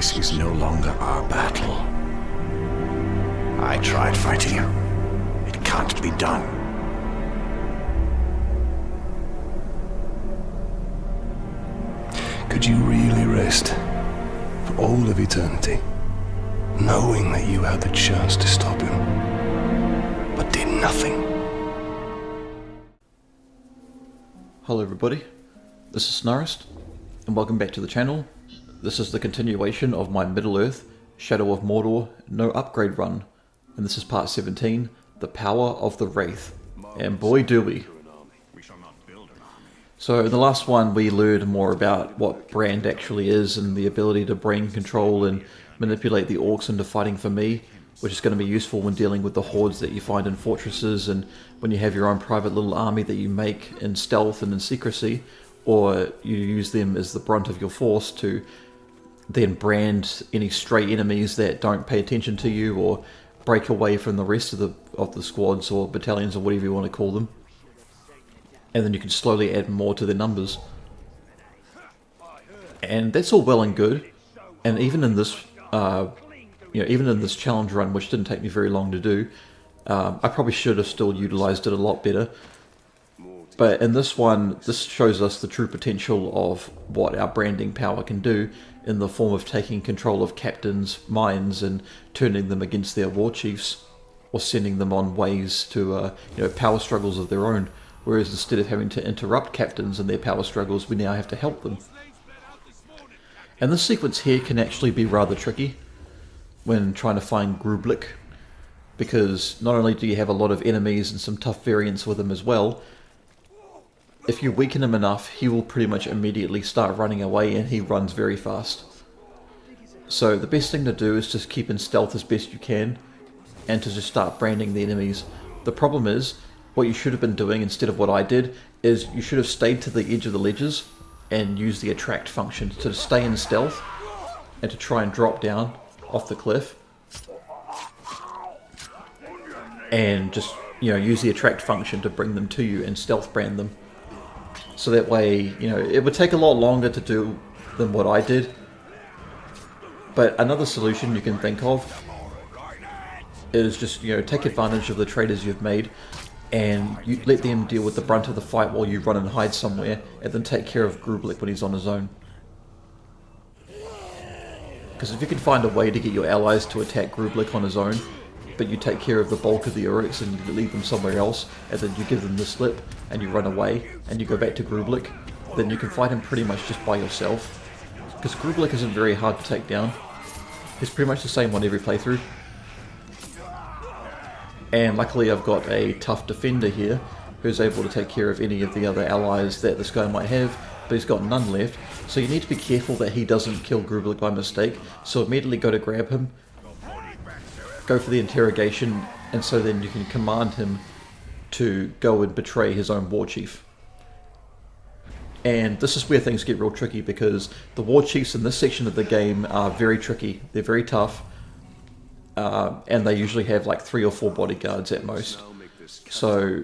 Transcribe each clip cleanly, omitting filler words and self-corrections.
This is no longer our battle. I tried fighting you. It can't be done. Could you really rest for all of eternity, knowing that you had the chance to stop him, but did nothing? Hello everybody, this is Snarist, and welcome back to the channel. This is the continuation of my Middle-earth, Shadow of Mordor, no upgrade run, and this is part 17, The Power of the Wraith, and boy do we. So in the last one we learned more about what Brand actually is and the ability to brain control and manipulate the orcs into fighting for me, which is going to be useful when dealing with the hordes that you find in fortresses and when you have your own private little army that you make in stealth and in secrecy, or you use them as the brunt of your force to then brand any stray enemies that don't pay attention to you or break away from the rest of the squads or battalions or whatever you want to call them. And then you can slowly add more to their numbers. And that's all well and good. And even in this even in this challenge run, which didn't take me very long to do, I probably should have still utilized it a lot better. But in this one, this shows us the true potential of what our branding power can do in the form of taking control of captains' minds and turning them against their warchiefs, or sending them on ways to power struggles of their own. Whereas instead of having to interrupt captains in their power struggles, we now have to help them. And this sequence here can actually be rather tricky when trying to find Grublik, because not only do you have a lot of enemies and some tough variants with him as well, if you weaken him enough, he will pretty much immediately start running away, and he runs very fast. So the best thing to do is just keep in stealth as best you can, and to just start branding the enemies. The problem is, what you should have been doing instead of what I did, is you should have stayed to the edge of the ledges and used the attract function to stay in stealth and to try and drop down off the cliff and just use the attract function to bring them to you and stealth brand them. So that way, it would take a lot longer to do than what I did. But another solution you can think of is just, take advantage of the traders you've made and you let them deal with the brunt of the fight while you run and hide somewhere, and then take care of Grublik when he's on his own. Because if you can find a way to get your allies to attack Grublik on his own, but you take care of the bulk of the Uruks and you leave them somewhere else, and then you give them the slip and you run away and you go back to Grublik, then you can fight him pretty much just by yourself. Because Grublik isn't very hard to take down. He's pretty much the same on every playthrough. And luckily I've got a tough defender here who's able to take care of any of the other allies that this guy might have, but he's got none left. So you need to be careful that he doesn't kill Grublik by mistake, so immediately go to grab him, go for the interrogation, and so then you can command him to go and betray his own warchief. And this is where things get real tricky, because the warchiefs in this section of the game are very tricky. They're very tough. And they usually have like 3 or 4 bodyguards at most. So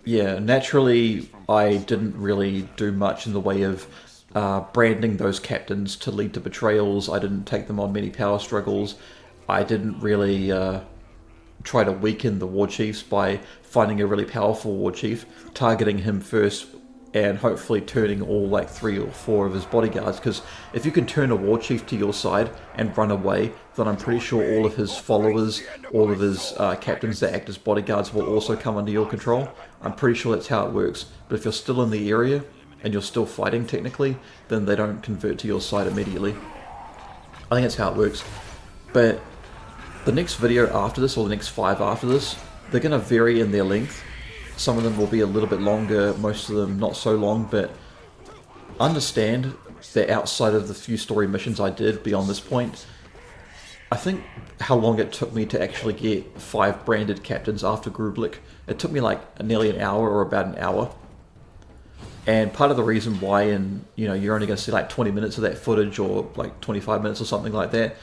yeah, naturally I didn't really do much in the way of branding those captains to lead to betrayals. I didn't take them on many power struggles. I didn't really try to weaken the warchiefs by finding a really powerful warchief, targeting him first, and hopefully turning all like 3 or 4 of his bodyguards. Because if you can turn a warchief to your side and run away, then I'm pretty sure all of his followers, all of his captains that act as bodyguards will also come under your control. I'm pretty sure that's how it works. But if you're still in the area and you're still fighting technically, then they don't convert to your side immediately. I think that's how it works. But the next video after this, or the next 5 after this, they're going to vary in their length. Some of them will be a little bit longer, most of them not so long, but understand that outside of the few story missions I did beyond this point, I think how long it took me to actually get 5 branded captains after Grublik, it took me like nearly an hour or about an hour. And part of the reason why, and you're only going to see like 20 minutes of that footage, or like 25 minutes or something like that,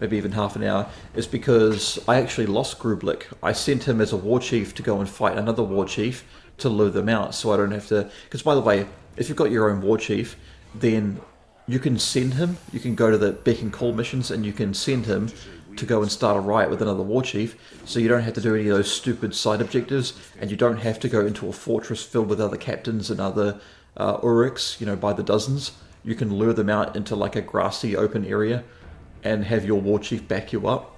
maybe even half an hour, is because I actually lost Grublik. I sent him as a warchief to go and fight another warchief to lure them out, so I don't have to... Because by the way, if you've got your own warchief, then you can send him, you can go to the beck and call missions and you can send him to go and start a riot with another warchief, so you don't have to do any of those stupid side objectives, and you don't have to go into a fortress filled with other captains and other Uruks, by the dozens. You can lure them out into like a grassy open area and have your warchief back you up.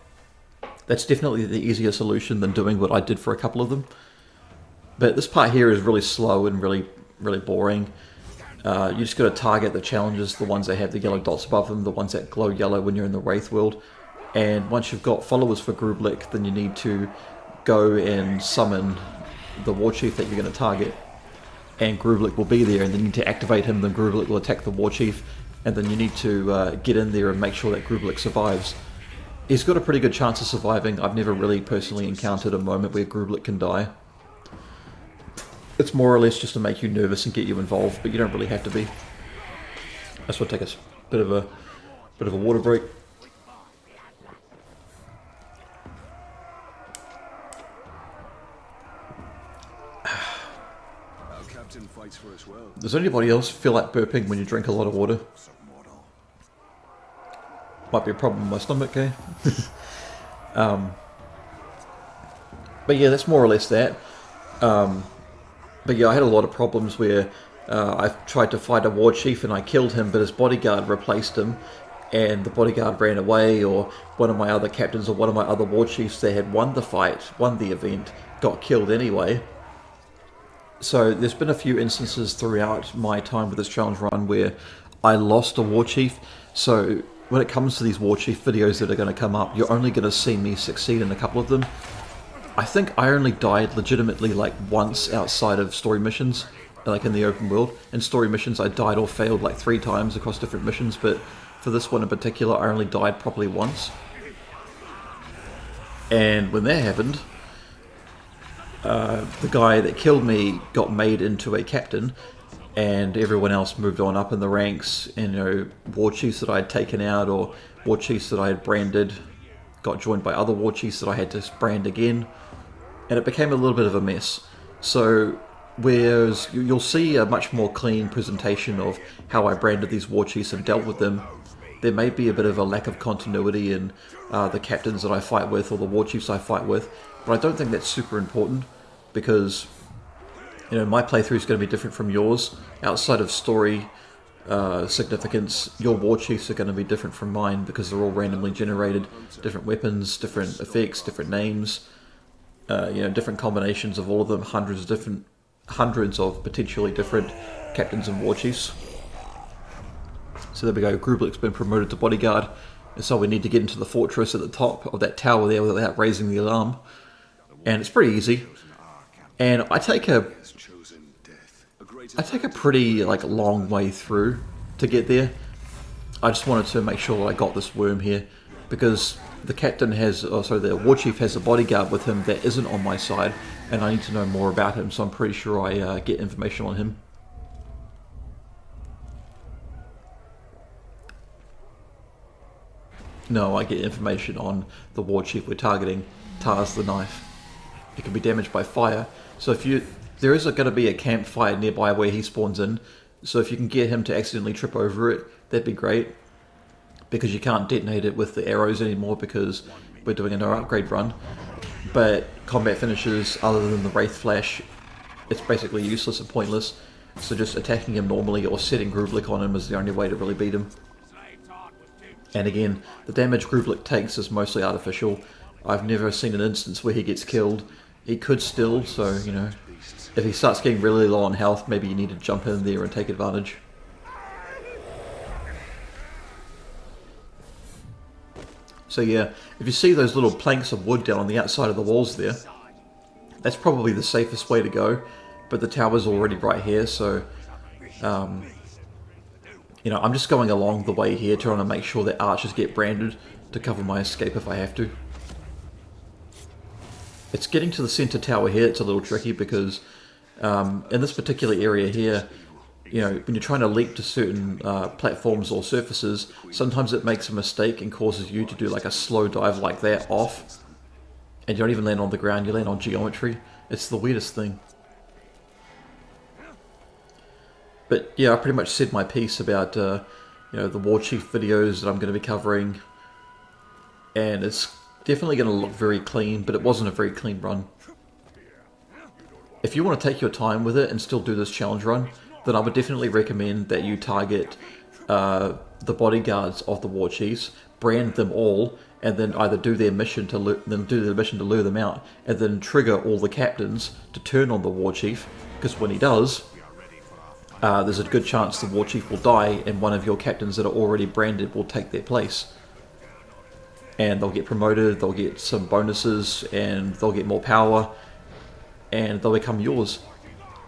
That's definitely the easier solution than doing what I did for a couple of them. But this part here is really slow and really boring. You just got to target the challenges, the ones that have the yellow dots above them, the ones that glow yellow when you're in the Wraith world. And once you've got followers for Grublik, then you need to go and summon the warchief that you're going to target. And Grublik will be there, and then you need to activate him, then Grublik will attack the warchief, and then you need to get in there and make sure that Grublik survives. He's got a pretty good chance of surviving. I've never really personally encountered a moment where Grublik can die. It's more or less just to make you nervous and get you involved, but you don't really have to be. I just want to take a bit of a water break. Does anybody else feel like burping when you drink a lot of water? Might be a problem with my stomach, eh? But yeah, that's more or less that. But yeah, I had a lot of problems where I tried to fight a warchief and I killed him, but his bodyguard replaced him, and the bodyguard ran away, or one of my other captains or one of my other warchiefs that had won the fight, won the event, got killed anyway. So there's been a few instances throughout my time with this challenge run where I lost a warchief. So when it comes to these warchief videos that are going to come up, you're only going to see me succeed in a couple of them. I think I only died legitimately like once outside of story missions, like in the open world. In story missions I died or failed like 3 times across different missions, but for this one in particular I only died properly once. And when that happened, the guy that killed me got made into a captain, and everyone else moved on up in the ranks. And warchiefs that I had taken out or warchiefs that I had branded got joined by other warchiefs that I had to brand again, and it became a little bit of a mess. So whereas you'll see a much more clean presentation of how I branded these warchiefs and dealt with them, there may be a bit of a lack of continuity in the captains that I fight with or the warchiefs I fight with, but I don't think that's super important, because my playthrough is going to be different from yours. Outside of story significance, your warchiefs are going to be different from mine because they're all randomly generated, different weapons, different effects, different names, different combinations of all of them, hundreds of potentially different captains and warchiefs. So there we go, Grublik's been promoted to bodyguard, and so we need to get into the fortress at the top of that tower there without raising the alarm. And it's pretty easy. And I take a pretty long way through to get there. I just wanted to make sure that I got this worm here, because the the warchief has a bodyguard with him that isn't on my side, and I need to know more about him, so I'm pretty sure I get information on him. No, I get information on the warchief we're targeting, Tarz the Knife. It can be damaged by fire, so there is going to be a campfire nearby where he spawns in, so if you can get him to accidentally trip over it, that'd be great, because you can't detonate it with the arrows anymore because we're doing a no upgrade run. But combat finishes, other than the Wraith Flash, it's basically useless and pointless, so just attacking him normally or setting Grublik on him is the only way to really beat him. And again, the damage Grublik takes is mostly artificial. I've never seen an instance where he gets killed. He could still, so if he starts getting really low on health, maybe you need to jump in there and take advantage. So yeah, if you see those little planks of wood down on the outside of the walls there, that's probably the safest way to go, but the tower's already right here, so I'm just going along the way here trying to make sure that archers get branded to cover my escape if I have to. It's getting to the center tower here, it's a little tricky because in this particular area here, when you're trying to leap to certain platforms or surfaces, sometimes it makes a mistake and causes you to do like a slow dive like that off, and you don't even land on the ground, you land on geometry. It's the weirdest thing. But yeah, I pretty much said my piece about you know, the warchief videos that I'm going to be covering, and it's definitely going to look very clean, but it wasn't a very clean run. If you want to take your time with it and still do this challenge run, then I would definitely recommend that you target the bodyguards of the warchiefs, brand them all, and then either do their mission to lure them out, and then trigger all the captains to turn on the warchief. Because when he does, there's a good chance the warchief will die, and one of your captains that are already branded will take their place. And they'll get promoted, they'll get some bonuses, and they'll get more power, and they'll become yours.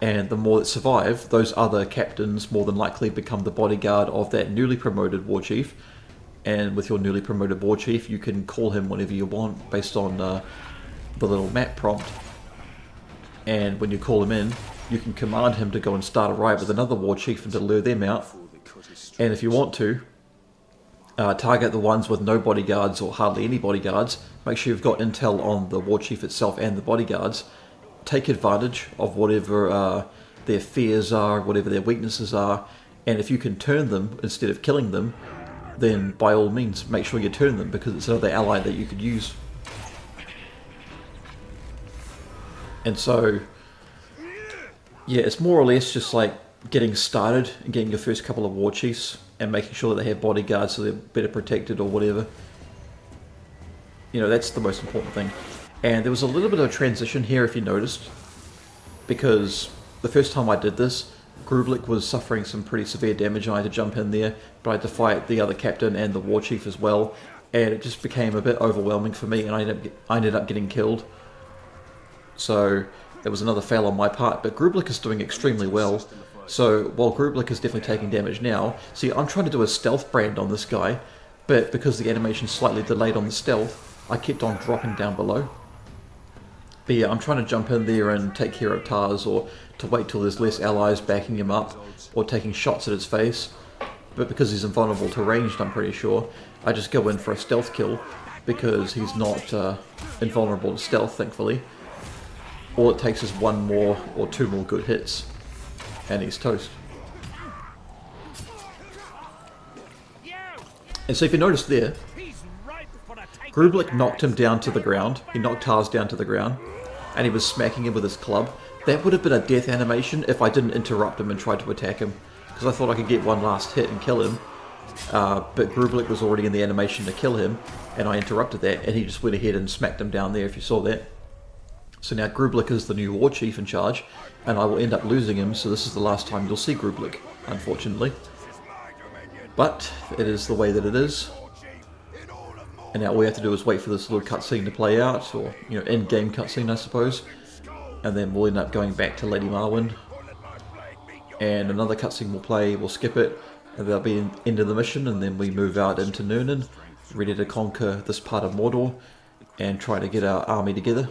And the more that survive, those other captains more than likely become the bodyguard of that newly promoted warchief. And with your newly promoted warchief, you can call him whenever you want based on the little map prompt. And when you call him in, you can command him to go and start a riot with another warchief and to lure them out. And if you want to, target the ones with no bodyguards or hardly any bodyguards. Make sure you've got intel on the warchief itself and the bodyguards. Take advantage of whatever their fears are, whatever their weaknesses are, and if you can turn them instead of killing them, then by all means make sure you turn them, because it's another ally that you could use. And so, yeah, it's more or less just like getting started and getting your first couple of warchiefs and making sure that they have bodyguards so they're better protected or whatever. You know, that's the most important thing. And there was a little bit of a transition here, if you noticed, because the first time I did this, Grublik was suffering some pretty severe damage and I had to jump in there, but I had to fight the other captain and the warchief as well, and it just became a bit overwhelming for me, and I ended up getting killed. So it was another fail on my part, but Grublik is doing extremely well. So while Grublik is definitely taking damage now, see, I'm trying to do a stealth brand on this guy, but because the animation's slightly delayed on the stealth, I kept on dropping down below. But yeah, I'm trying to jump in there and take care of Tarz, or to wait till there's less allies backing him up, or taking shots at his face. But because he's invulnerable to ranged, I'm pretty sure, I just go in for a stealth kill, because he's not invulnerable to stealth, thankfully. All it takes is one more or two more good hits, and he's toast. And so if you notice there, Grublik knocked him down to the ground. He knocked Tarz down to the ground, and he was smacking him with his club. That would have been a death animation if I didn't interrupt him and try to attack him, because I thought I could get one last hit and kill him. But Grublik was already in the animation to kill him, and I interrupted that, and he just went ahead and smacked him down there, if you saw that. So now Grublik is the new warchief in charge, and I will end up losing him, so this is the last time you'll see Grublik, unfortunately. But it is the way that it is. And now all we have to do is wait for this little cutscene to play out, or, you know, in-game cutscene, I suppose. And then we'll end up going back to Lady Marwyn. And another cutscene will play, we'll skip it, and that'll be the end of the mission, and then we move out into Nurnen, ready to conquer this part of Mordor, and try to get our army together.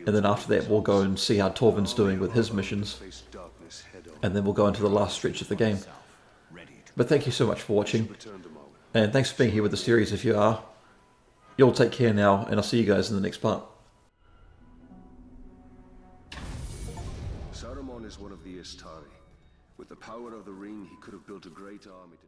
And then after that we'll go and see how Torvin's doing with his missions. And then we'll go into the last stretch of the game. But thank you so much for watching, and thanks for being here with the series if you are. You'll take care now, and I'll see you guys in the next part. Saruman is one of the Istari. With the power of the ring, he could have built a great army to